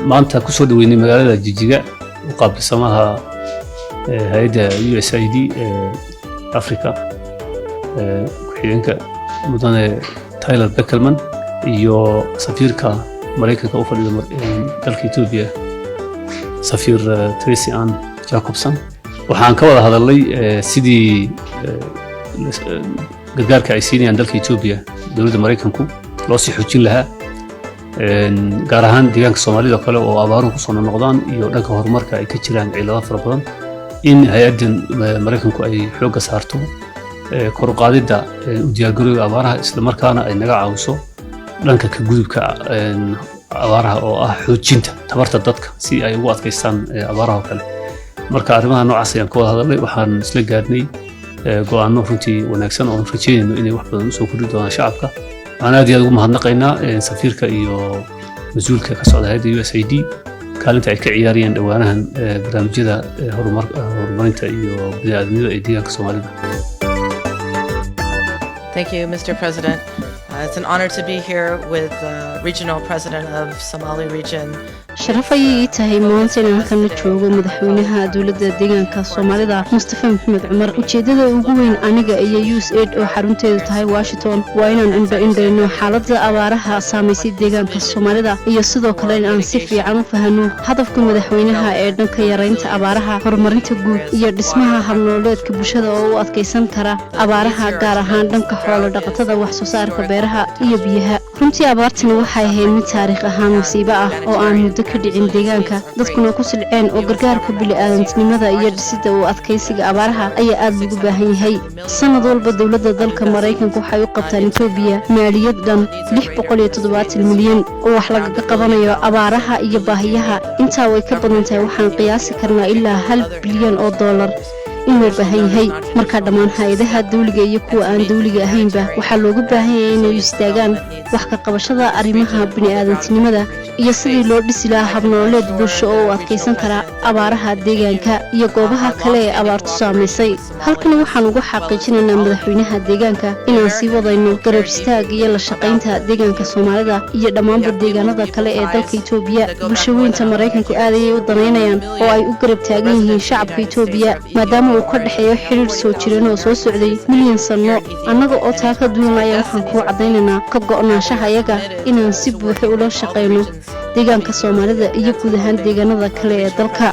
ما أنت كسود ويني مقالة جيجيجا وقابل سماها هيدا USAID أفريقيا كحيانك مدن تايلر بيكلمان iyo safiirka Mareykanka u fadhiyo dalka Itoobiya safiir Tracy Ann Jacobson waxaan ka wada hadalnay sidii gargaarka ay siinayaan dalka Itoobiya dawladda Mareykanku loo sii xoojin lahaa gaar ahaan deegaanka Soomaalida kale oo abaaruhu ku soo noqdaan iyo dhanka horumarka ay ka jiraan cilado fara badan in hay'addan Mareykanku ay xoogga saarto kor u qaadida u diyaargarowga abaaraha isla markaana ay naga caawiso dhanka ka gudubka abaaraha oo ah xoojinta tabarta dadka si ay ugu adkaystaan abaaraha kale marka arrimaha noocaas ayaan ka wada hadalnay waxaan isla gaarnay go'aano runtii wanaagsan oo rajeynayno inay wax badan soo kordhi doonaan shacabka waxaan aad iyo aad ugu mahadnaqaynaa safiirka iyo mas'uulka ka socda hay'adda USAID kaalinta ay ka ciyaarayaan dhawaanahan barnaamijyada horumarinta iyo bini'aadanimada ee deegaanka Soomaalida. Thank you, Mr. President. It's an honor to be here with the regional president of Somali region. sharaf ayay tahay maanta inaan ka mid joogo madaxweynaha dawladda deegaanka Soomaalida Mustafa Maxamed Cumar ujeedada ugu weyn aniga iyo USAID oo xarunteedu tahay Washington waa inaan indhayno xaaladda abaaraha saameysay deegaanka Soomaalida iyo sidoo kale inaan si fiican u fahanno hadafka madaxweynaha ee dhanka yareynta abaaraha horumarinta guud iyo dhismaha habnololeedka bulshada oo u adkeysan kara abaaraha gaar ahaan dhanka xoolo dhaqatada wax soo saarka beeraha iyo biyaha runtii abaartani waxay ahayd mid taariikh ahaan musiibo ah oo aan muddo ka dhicin deegaanka dadkuna ku silceen oo gargaarka bini'aadantinimada iyo dhisidda u adkeysiga abaaraha ayaa aad ugu baahan yahay sanad walba dawladda dalka Mareykanka waxay u qabtaan Itoobiya maaliyad dhan 670 milyan oo wax laga qabanayo abaaraha iyo baahiyaha intaa way ka badan tahay waxaan qiyaasi karnaa ilaa 1 bilyan oo dollar in loo baahan yahay marka dhammaan hay'adaha dawliga iyo kuwa aan dawliga ahaynba waxaa looga baahan yahay inay istaagaan wax ka qabashada arrimaha bini'aadantinimada iyo sidii loo dhisi lahaa habnololeed bulsho oo u adkeysan kara abaaraha deegaanka iyo goobaha kale ee abaartu saameysay halkan waxaan ugu xaqiijinaynaa madaxweynaha deegaanka inaan sii wadayno garab istaag iyo la shaqaynta deegaanka Soomaalida iyo dhammaan deegaanada kale ee dalka Itoobiya bulshooyinka Mareykanku aad ayay u daneynayaan oo ay u garab taagan yihiin shacabka Itoobiya maadaama uu ka dhaxeeyo xiriir soo jireen oo soo socday milyan sano annaga oo taa ka duwan ayaa waxaan ku cadeynaynaa ka go'naanshaha iyaga inaan si buuxda ula shaqeyno deegaanka Soomaalida iyo guud ahaan deegaanada kale ee dalka.